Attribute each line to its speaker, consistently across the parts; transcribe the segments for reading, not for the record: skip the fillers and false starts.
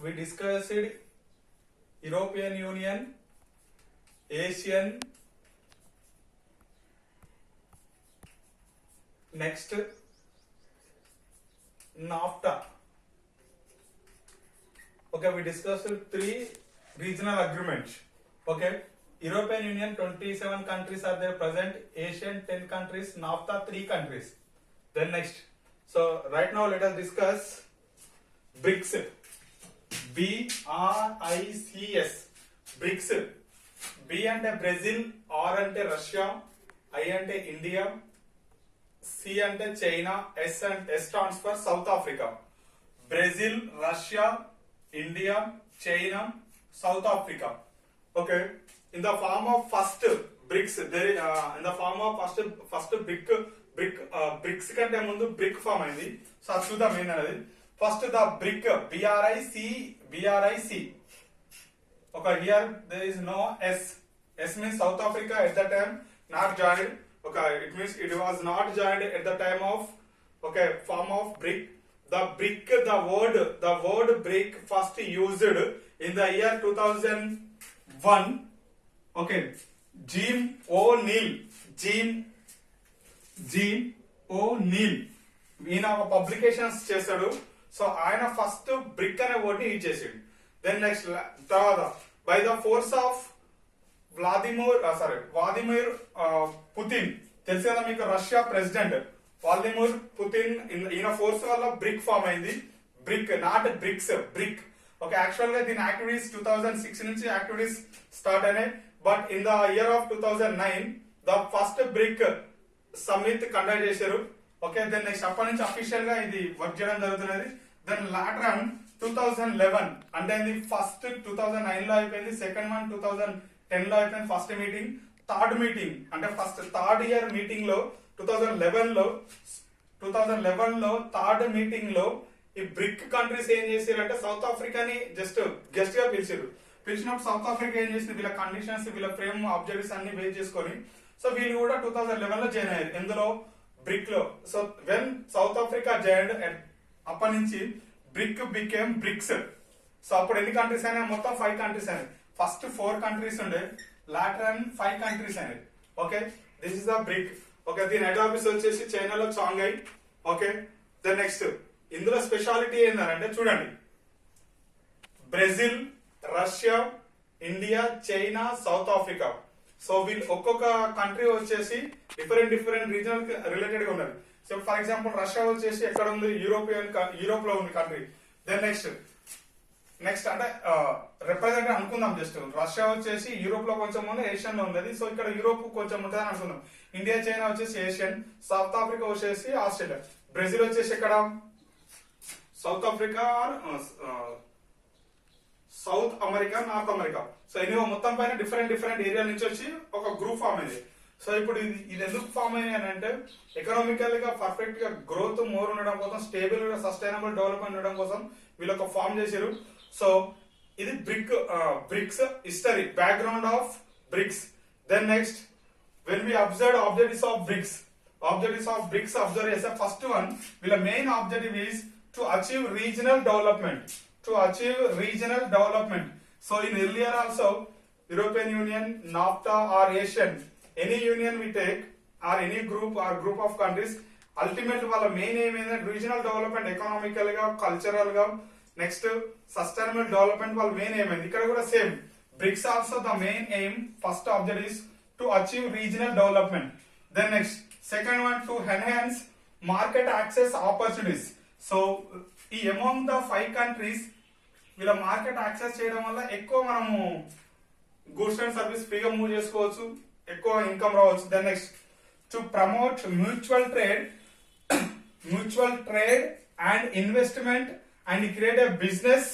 Speaker 1: we discussed European Union, Asian, next NAFTA. Okay, we discussed 3 regional agreements. Okay, European Union 27 countries are there present, Asian 10 countries, NAFTA 3 countries. Then next, so right now let us discuss BRICS. BRICS. BRICS. B అంటే Brazil, R అంటే Russia, I అంటే India, C అంటే China, S stands for south Africa. Brazil, Russia, India, China, south Africa. Okay, in the form of first BRICS, there in the form of first BRICS కంటే ముందు brick form అయింది. So అది చూద్దాం ఏంటనేది. First the brick, BRIC. Okay, here there is no S. S means South Africa at that time not joined. Okay, it means it was not joined at the time of form of BRIC. The word BRIC first used in the year 2001. Okay, Jim O'Neill. ఈయన ఒక publications చేశాడు. So ఆయన first BRIC అనే word ని use చేసాడు. Then next తర్వాత by the force of Vladimir Putin. తెలుసు కదా మీకు, రష్యా ప్రెసిడెంట్ వ్లాదిమిర్ పుతిన్. ఈయన ఫోర్స్ వల్ల బ్రిక్ ఫామ్ అయింది. BRIC, not BRICS, BRIC. Okay, actual గా దీని యాక్టివిటీస్ 2006 నుంచి యాక్టివిటీస్ స్టార్ట్ అయినాయి. But in the year of 2009 the first BRIC summit conduct చేశారు. ఓకే, దెన్ నెక్స్ట్ అప్పటి నుంచి అఫీషియల్ గా ఇది వర్క్ చేయడం జరుగుతున్నది. దెన్ లాటర్ ఆన్ 2011 అంటే ఇది ఫస్ట్ 2009 లో అయిపోయింది, సెకండ్ వన్ 2010 లో అయిపోయింది ఫస్ట్ మీటింగ్. థర్డ్ మీటింగ్ అంటే థర్డ్ ఇయర్ మీటింగ్ లో 2011 లో థర్డ్ మీటింగ్ లో ఈ బ్రిక్ కంట్రీస్ ఏం చేశారంటే సౌత్ ఆఫ్రికాని జస్ట్ గెస్ట్ గా పిలిచినప్పుడు సౌత్ ఆఫ్రికా ఏం చేసింది, వీళ్ళ కండిషన్స్, వీళ్ళ ఫ్రేమ్ ఆబ్జెక్టివ్స్ అన్ని బేస్ చేసుకొని సో వీళ్ళు కూడా 2011 లో జాయిన్ అయ్యారు. ఎందులో, బ్రిక్ లో. So when south Africa joined, అప్పటి నుంచి బ్రిక్ బికేమ్ బ్రిక్స్. సో అప్పుడు ఎన్ని కంట్రీస్ అయినా, మొత్తం 5 కంట్రీస్ అయినాయి. ఫస్ట్ 4 కంట్రీస్ ఉండే, లాటర్ అండ్ 5 కంట్రీస్ అయినాయి. Okay, this is the brick. Okay, దీని హెడ్ ఆఫీస్ వచ్చేసి చైనాలో చాంఘై. ఓకే, దెన్ నెక్స్ట్ ఇందులో స్పెషాలిటీ ఏంటంటే చూడండి, Brazil, Russia, India, China, south Africa. So వీళ్ళు ఒక్కొక్క కంట్రీ వచ్చేసి డిఫరెంట్ రీజనల్ రిలేటెడ్ గా ఉన్నారు. సో ఫర్ ఎగ్జాంపుల్ రష్యా వచ్చేసి ఎక్కడ ఉంది, యూరోప్ లో ఉంది కంట్రీ. దెన్ నెక్స్ట్ అంటే రిప్రజెంట్ అనుకుందాం, జస్ట్ రష్యా వచ్చేసి యూరోప్ లో కొంచెం ఉంది, ఏషియన్ లో ఉంది. సో ఇక్కడ యూరోప్ కొంచెం ఉంటుంది అని అనుకుందాం. ఇండియా, చైనా వచ్చేసి ఏషియన్, సౌత్ ఆఫ్రికా వచ్చేసి ఆస్ట్రేలియా, బ్రెజిల్ వచ్చేసి ఎక్కడ south Africa, south America, north America. So anyway మొత్తం పైన డిఫరెంట్ ఏరియా నుంచి వచ్చి ఒక గ్రూప్ ఫామ్ అయింది. సో ఇప్పుడు ఇది ఎందుకు ఫామ్ అయ్యాయి అంటే ఎకనామికల్ గా పర్ఫెక్ట్ గా గ్రోత్ మోర్ ఉండడం కోసం, స్టేబుల్ గా సస్టైనబుల్ డెవలప్మెంట్ ఉండడం కోసం వీళ్ళు ఒక ఫామ్ చేశారు. సో ఇది BRICS history, background of BRICS. Then next when we observe objectives of BRICS observe చేస్తే ఫస్ట్ వన్, వీళ్ళ main objective is to achieve regional development. So in earlier also, European Union, NAFTA or Asian, any union we take or any group of countries, ultimately వాళ్ళ main aim ఏంటంటే regional development, economical గా, cultural గా, next sustainable development వాళ్ళ main aim అయింది. ఇక్కడ కూడా same, BRICS also the main aim, first object is to achieve regional development. Then next second one, to enhance market access opportunities. So ఈ among the 5 countries వీళ్ళ market access చేయడం వల్ల ఎక్కువ మనము గూడ్స్ అండ్ సర్వీస్ ఫ్రీగా move చేసుకోవచ్చు, ఎక్కువ income రావచ్చు. Then next to promote mutual trade and investment and create a business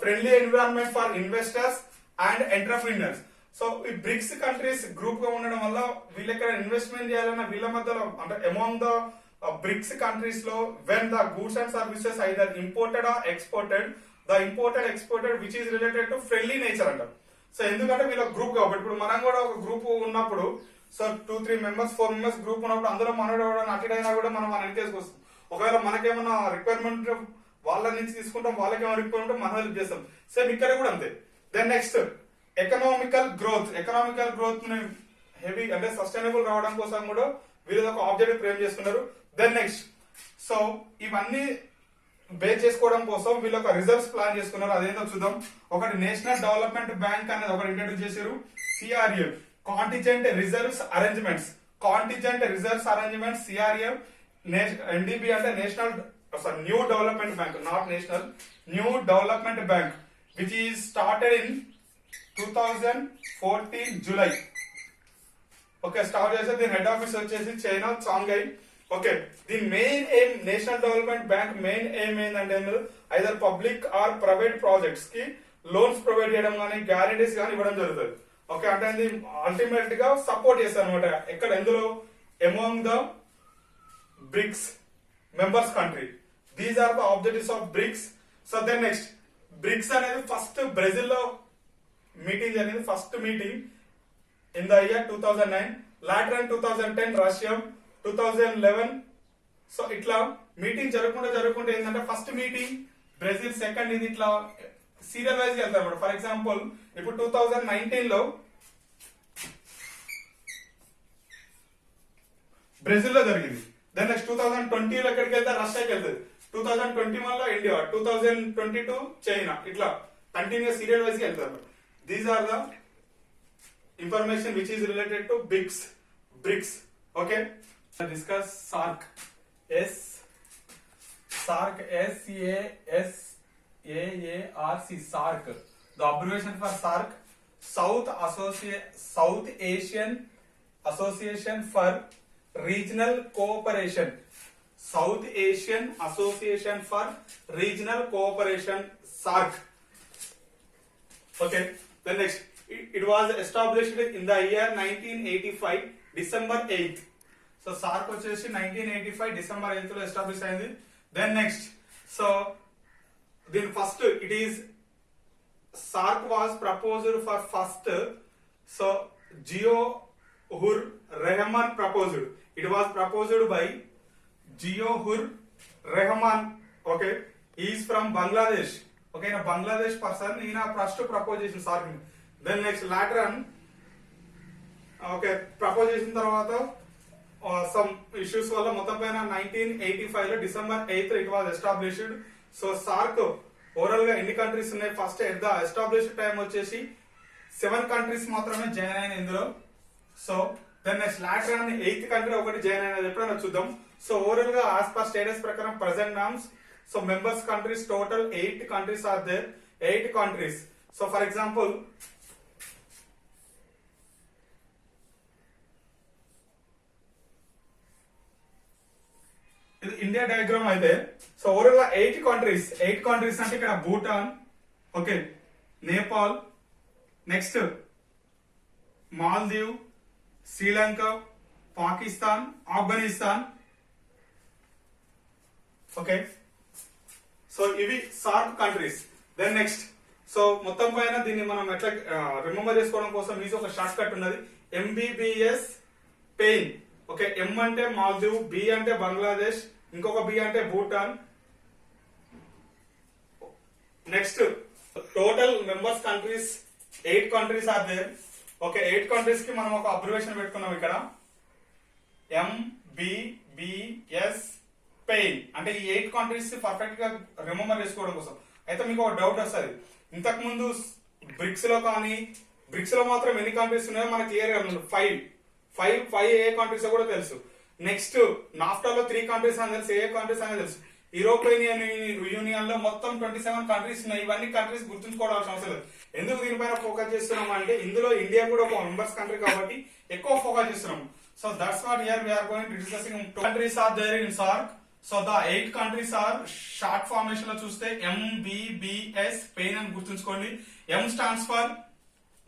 Speaker 1: friendly environment for investors and entrepreneurs. So ఈ బ్రిక్స్ కంట్రీస్ గ్రూప్ గా ఉండడం వల్ల వీళ్ళ ఎక్కడ ఇన్వెస్ట్మెంట్ చేయాలన్నా వీళ్ళ మధ్యలో అంటే అమాంగ్ ద బ్రిక్స్ కంట్రీస్ లో when the goods and services either imported or exported, the imported exported which is related to friendly nature అంటారు. సో ఎందుకంటే వీళ్ళ గ్రూప్ కాబట్టి, ఇప్పుడు మనం కూడా ఒక గ్రూప్ ఉన్నప్పుడు, సో 2-3 మెంబర్స్ 4 మెంబర్స్ గ్రూప్ ఉన్నప్పుడు అందులో మనోడు అటెండ్ అయినా కూడా మనం మన వెనకేసుకు వస్తాం. ఒకవేళ మనకేమన్నా రిక్వైర్మెంట్ వాళ్ళ నుంచి తీసుకుంటాం, వాళ్ళకి ఏమైనా రిక్వైర్మెంట్ ఉంటే మనం హెల్ప్ చేస్తాం. సేమ్ ఇక్కడ కూడా అంతే. దెన్ నెక్స్ట్ ఎకనామికల్ గ్రోత్ ని హెవీ అంటే సస్టైనబుల్ రావడం కోసం కూడా వీళ్ళు ఒక ఆబ్జెక్టివ్ ఫ్రేమ్ చేసుకున్నారు. దెన్ నెక్స్ట్ సో ఇవన్నీ బేస్ చేసుకోవడం కోసం వీళ్ళు ఒక రిజర్వ్స్ ప్లాన్ చేసుకున్నారు. అదేంటో చూద్దాం. ఒకటి నేషనల్ డెవలప్మెంట్ బ్యాంక్ అనేది ఒకటి ఇంట్రడ్యూస్ చేశారు. CRA contingent reserves arrangements, CRA. NDB అంటే national new development bank, not national, new development bank which is started in 2014 July. Okay, start చేస్తే దీని హెడ్ ఆఫీస్ వచ్చేసి చైనా, చాంఘై. ఓకే, దీని main aim, national development bank main aim ఏంటంటే either public or private projects కి loans provide చేయడం కానీ guarantees కానీ ఇవ్వడం జరుగుతుంది. ఓకే, అంటే అది అల్టిమేట్ గా సపోర్ట్ చేస్తారు అనమాట. ఎక్కడ ఎందులో among the BRICS members country. These are the objectives of BRICS. So then next BRICS అనేది ఫస్ట్ బ్రెజిల్ లో మీటింగ్ జరిగింది, first meeting in the year 2009. Later in 2010 Russia, 2011. So ఇట్లా మీటింగ్ జరుగుకుంటే ఏంటంటే ఫస్ట్ మీటింగ్ బ్రెజిల్, సెకండ్ ఇది ఇట్లా serial wise గా వెళ్తారు. ఫర్ ఎగ్జాంపుల్ ఇప్పుడు 2019 లో బ్రెజిల్ లో జరిగింది. దెన్ నెక్స్ట్ 2020 లో ఎక్కడికి వెళ్తారు, రష్యాకి వెళ్తారు. 2021 లో ఇండియా, 2022 చైనా, ఇట్లా కంటిన్యూస్ సీరియల్ వైజ్ గా వెళ్తారు. These are the information which is related to BRICS. Okay, discuss SAARC. SAARC, SAARC. The abbreviation for SAARC, South Asian Association for Regional Cooperation. South Asian Association for Regional Cooperation, SAARC. Okay, then next. It was established in the year 1985 December 8th. So SAARC వచ్చేసి 1985 December 8th లో establish అయింది. Then next so దీని first it is SAARC was proposed for first. So Ziaur Rahman proposed. It was proposed by Ziaur Rahman. Okay, he is from Bangladesh. Okay, na Bangladesh person. He na first proposition SAARC. Then next later okay propose చేసిన తర్వాత some issues వల్ల మొత్తం పైన 1985 లో December 8th it was established. So SAARC overall గా ఎన్ని countries ఉన్నాయి, first at the established time వచ్చేసి 7 కంట్రీస్ మాత్రమే జాయిన్ అయిన ఇందులో. సో దెన్ నెక్స్ట్ లాటర్ అని 8th కంట్రీ ఒకటి జాయిన్ అయినది ఎప్పుడైనా చూద్దాం. సో ఓవరాల్ గా యాజ్ పర్ స్టేటస్ ప్రకారం present norms, so members countries total 8 countries are there, 8 countries. So for example ఇది ఇండియా డయాగ్రామ్ అయితే, సో ఓవరాల్ గా 8 కంట్రీస్ అంటే ఇక్కడ Bhutan, okay, Nepal, next Maldive, Sri Lanka, Pakistan, Afghanistan. Okay, so ఇవి SAARC countries. Then next so మొత్తం పైన దీన్ని మనం ఎట్లా రిమెంబర్ చేసుకోవడం కోసం ఈజీ ఒక షార్ట్ కట్ ఉన్నది, MBBS పెయిన్. ఓకే, ఎం అంటే మాల్దీవ్, బి అంటే బంగ్లాదేశ్, ఇంకొక బి అంటే Bhutan. Next total members countries 8 countries are there. Okay, 8 countries కి మనం ఒక అబ్రివేషన్ పెట్టుకున్నాం ఇక్కడ, MBBS పెయిన్. అంటే ఈ 8 కంట్రీస్ పర్ఫెక్ట్ గా రిమెంబర్ చేసుకోవడం కోసం. అయితే మీకు ఒక డౌట్ వస్తుంది, ఇంతకు ముందు బ్రిక్స్ లో కానీ, బ్రిక్స్ లో మాత్రం ఎన్ని కంట్రీస్ ఉన్నాయో మనకు క్లియర్ గా 5 ఏ కంట్రీస్ కూడా తెలుసు. నెక్స్ట్ నాఫ్టాలో 3 కంట్రీస్ అని తెలుసు, ఏ కంట్రీస్ అనేది తెలుసు. యూరోపియన్ యూనియన్ లో మొత్తం 27 కంట్రీస్ ఉన్నాయి. ఇవన్నీ కంట్రీస్ గుర్తుంచుకోవాల్సిన అవసరం లేదు. ఎందుకు దీనిపైన ఫోకస్ చేస్తున్నాం అంటే ఇందులో ఇండియా కూడా ఒక మెంబర్స్ కంట్రీ కాబట్టి ఎక్కువ ఫోకస్ చేస్తున్నాం. So that's what here we are going to discussing. Countries are there in SAARC. So the 8 countries are short formation లో చూస్తే MBBS పెయిన్ అని గుర్తుంచుకోండి. M stands for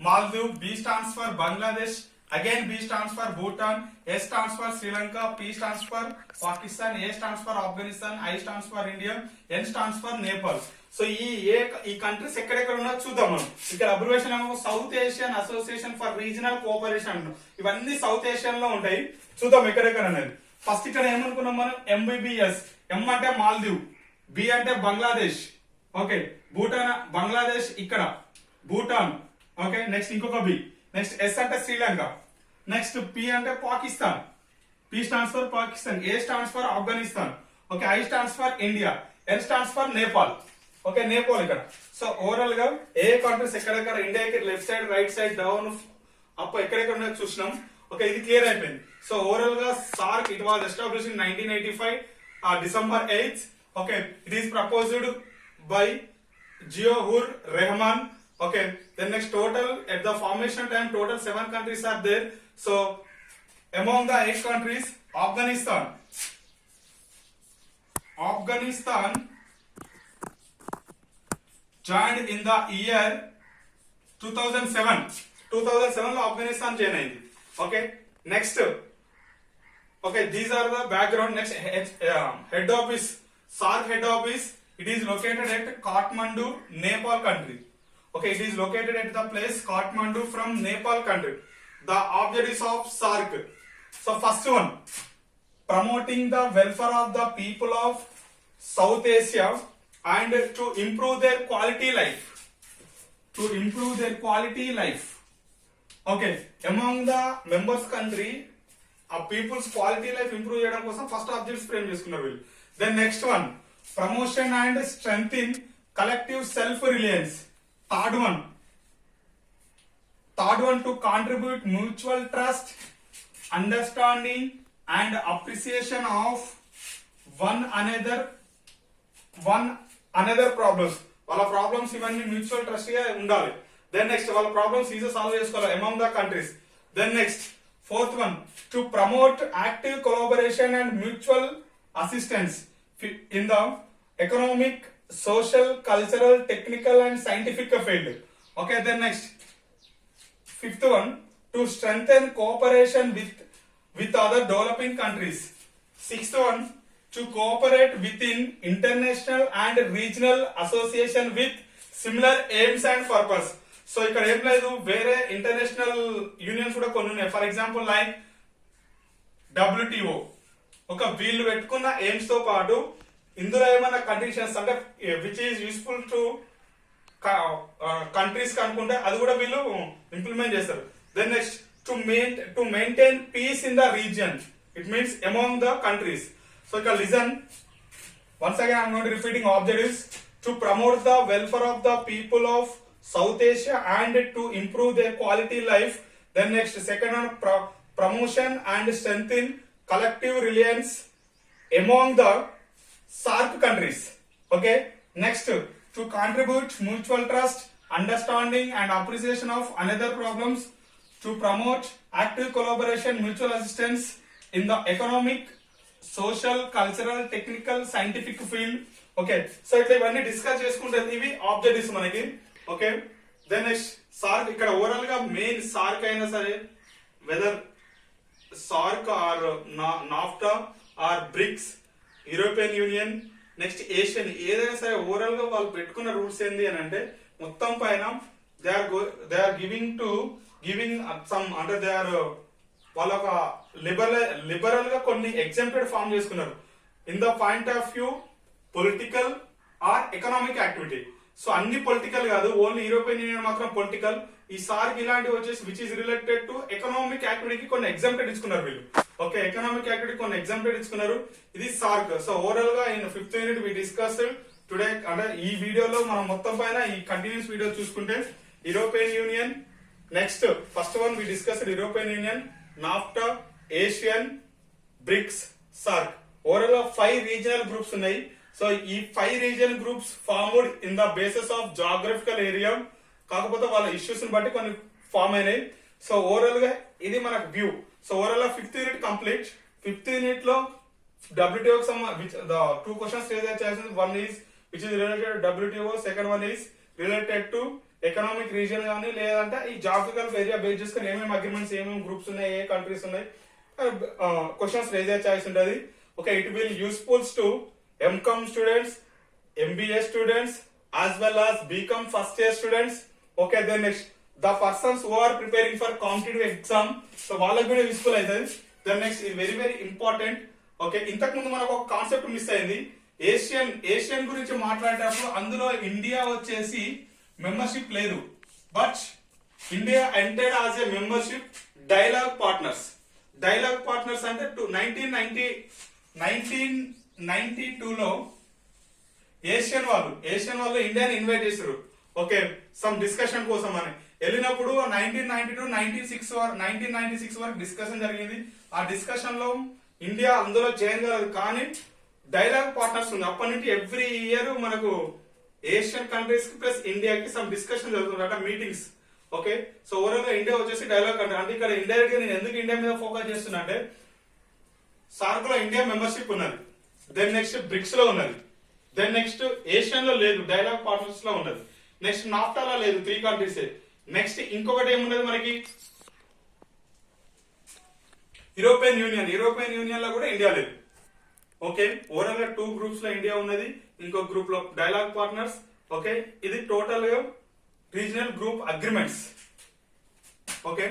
Speaker 1: Maldives, B stands for Bangladesh, again B stands for Bhutan, S stands for Sri Lanka, P stands for Pakistan, A stands for Afghanistan, I stands for India, N stands for Nepal. So ఈ countries ఎక్కడెక్కడ ఉన్నా చూద్దాం మనం. ఇక్కడ abbreviation ఏమో south Asian association for regional cooperation. ఇవన్నీ south Asian లో ఉంటాయి, చూద్దాం ఎక్కడెక్కడ అనేది. ఫస్ట్ ఇక్కడ ఏమనుకున్నాం మనం, MBBS. M అంటే మాల్దీవ్, B బి అంటే బంగ్లాదేశ్, ఓకే. భూటాన్, బంగ్లాదేశ్ ఇక్కడ, భూటాన్, ఓకే. నెక్స్ట్ ఇంకొక బి. నెక్స్ట్ ఎస్ అంటే శ్రీలంక. నెక్స్ట్ పి అంటే Pakistan, P stands for Pakistan, A stands for Afghanistan, okay. I stands for India, L stands for Nepal, okay. Nepal ఇక్కడ. సో ఓవరాల్ గా ఏ కంట్రీస్ ఎక్కడెక్కడ ఇండియాకి left side, right side, down, up ఎక్కడెక్కడ ఉన్నాయో చూసినాం, ఓకే. ఇది క్లియర్ అయిపోయింది. సో ఓవరాల్ గా SAARC it was established in 1985 December 8th, okay. It is proposed by Ziaur Rahman, okay. Then next, total at the formation time total 7 countries are there. So among the 8 countries, Afghanistan joined in the year 2007. 2007 లో Afghanistan join అయింది, okay. Next, okay, these are the background. Next, head office, SAARC head office, it is located at Kathmandu, Nepal country, okay. It is located at the place Kathmandu from Nepal country. The objectives of SAARC, so first one, promoting the welfare of the people of South Asia and to improve their quality life, okay. Among the members country, ఆ peoples quality life improve చేయడం కోసం first objects frame చేసుకున్నారు వీళ్ళు. Then next one, promotion and strength in collective self reliance. Third one to contribute mutual trust, understanding and appreciation of one another problems. వాళ్ళ problems ఇవన్నీ mutual trust గా ఉండాలి. Then next, వాళ్ళ problems easy solve చేసుకోవాలి among the countries. Then next, fourth one, to promote active collaboration and mutual assistance in the economic, social, cultural, technical and scientific field, okay. Then next, fifth one, to strengthen cooperation with other developing countries. Sixth one, to cooperate within international and regional association with similar aims and purpose. So ఇక్కడ ఏం లేదు, వేరే international unions కూడా కొన్ని ఉన్నాయి. For example like WTO, ఒక వీళ్ళు పెట్టుకున్న ఎయిమ్స్ తో పాటు ఇందులో ఏమైనా కండిషన్స్ అంటే which is useful to countries అనుకుంటే అది కూడా వీళ్ళు ఇంప్లిమెంట్ చేస్తారు. Then next, to maintain peace in the region, it means among the countries. So ఇక్కడ listen once again, I'm going to repeating objectives. To promote the welfare of the people of South Asia and to improve their quality life. Then next, second one, promotion and strengthen collective reliance among the SAARC countries, okay. Next, to contribute mutual trust, understanding and appreciation of another problems, to promote active collaboration, mutual assistance in the economic, social, cultural, technical, scientific field, okay. So ఇట్లా ఇవన్నీ discuss చేసుకుంటే ఇవి objectives మనకి, okay. Then next, SAARC ఇక్కడ overall గా main SAARC అయినా సరే, whether SAARC or NAFTA or BRICS, European Union, next ASEAN, ఏదైనా సరే ఓవరాల్ గా వాళ్ళు పెట్టుకున్న రూల్స్ ఏంది అని అంటే మొత్తం పైన దే ఆర్ గివింగ్ సమ్ అంటే దే ఆర్ వాళ్ళ ఒక లిబరల్ గా కొన్ని ఎగ్జాంపుల్ ఫామ్ చేసుకున్నారు in the point of view political or economic activity. So అన్ని పొలిటికల్ కాదు, ఓన్లీ యూరోపియన్ యూనియన్ మాత్రం పొలిటికల్. ఈ సార్క్ ఇలాంటివి వచ్చేసి which is related to economic యాక్టివిటీకి కొన్ని ఎగ్జాంపుల్ ఇచ్చుకున్నారు వీళ్ళు, ఓకే. ఎకనామిక్ యాక్టివిటీ కొన్ని ఎగ్జాంపుల్ ఇచ్చుకున్నారు, ఇది సార్క్. సో ఓవరాల్ గా in 5th unit we discuss today, అంటే ఈ వీడియోలో మనం మొత్తం పైన ఈ కంటిన్యూస్ వీడియో చూసుకుంటే European Union, next first one we discuss European Union, NAFTA, ASEAN, BRICS, SAARC. Overall గా 5 రీజనల్ గ్రూప్స్ ఉన్నాయి. సో ఈ 5 region groups formed in the basis of geographical area, కాకపోతే వాళ్ళ ఇష్యూస్ ని బట్టి కొన్ని ఫామ్ అయినాయి. సో ఓవరాల్ గా ఇది మనకు వ్యూ. సో ఓవరాల్ గా 5th unit complete. 5th unit లో WTO కి సంబంధించి 2 క్వశ్చన్స్ రేజ్ చేయాల్సింది. One is which is related WTO, second one is related to economic region కానీ లేదంటే ఈ జాగ్రఫికల్ ఏరియా బేస్ చేసుకుని ఏమేమి అగ్రిమెంట్స్, ఏమేమి గ్రూప్స్ ఉన్నాయి, ఏ కంట్రీస్ ఉన్నాయి, క్వశ్చన్స్ రేజ్ చేయాల్సి ఉంటుంది, okay. It will usefuls to MCOM students, MBA students as well as BCom first year students, okay. Then next, the persons who are preparing for competitive exam, so వాళ్ళకి కూడా useful అవుతుంది. Then next, ఇది very very important, okay. ఇంతకు ముందు మనకు ఒక concept miss అయింది, Asian గురించి మాట్లాడేటప్పుడు అందులో ఇండియా వచ్చేసి మెంబర్షిప్ లేదు, but India entered as a membership dialogue partners అంటే 1992లో ఏషియన్ వాళ్ళు ఇండియాని ఇన్వైట్ చేశారు. ఓకే, సమ్ డిస్కషన్ కోసం అని వెళ్ళినప్పుడు 1996 వరకు డిస్కషన్ జరిగింది. ఆ డిస్కషన్ లో ఇండియా అందులో జాయిన్ కాలేదు, కానీ డైలాగ్ పార్ట్నర్స్ ఉంది. అప్పటి నుంచి ఎవ్రీ ఇయర్ మనకు ఏషియన్ కంట్రీస్ కి ప్లస్ ఇండియాకి సమ్ డిస్కషన్ జరుగుతుందట, మీటింగ్స్. ఓకే, సో ఓవరాల్ గా ఇండియా వచ్చేసి డైలాగ్ కంట్రీ. అంటే ఇక్కడ ఇండైరెక్ట్ గా నేను ఎందుకు ఇండియా మీద ఫోకస్ చేస్తున్నా అంటే, సార్క్ లో ఇండియా మెంబర్షిప్ ఉన్నది, దెన్ నెక్స్ట్ బ్రిక్స్ లో ఉన్నది, దెన్ నెక్స్ట్ ఏషియన్ లో లేదు, డైలాగ్ పార్ట్నర్స్ లో ఉన్నది, నెక్స్ట్ నాఫ్టాలో లేదు, 3 కంట్రీస్. నెక్స్ట్ ఇంకొకటి ఏమున్నది మనకి యూరోపియన్ యూనియన్ లో కూడా ఇండియా లేదు. ఓకే, ఓవరాల్ గా 2 గ్రూప్స్ లో ఇండియా ఉన్నది, ఇంకో గ్రూప్ లో డైలాగ్ పార్ట్నర్స్. ఓకే, ఇది టోటల్ గా రీజనల్ గ్రూప్ అగ్రిమెంట్స్. ఓకే.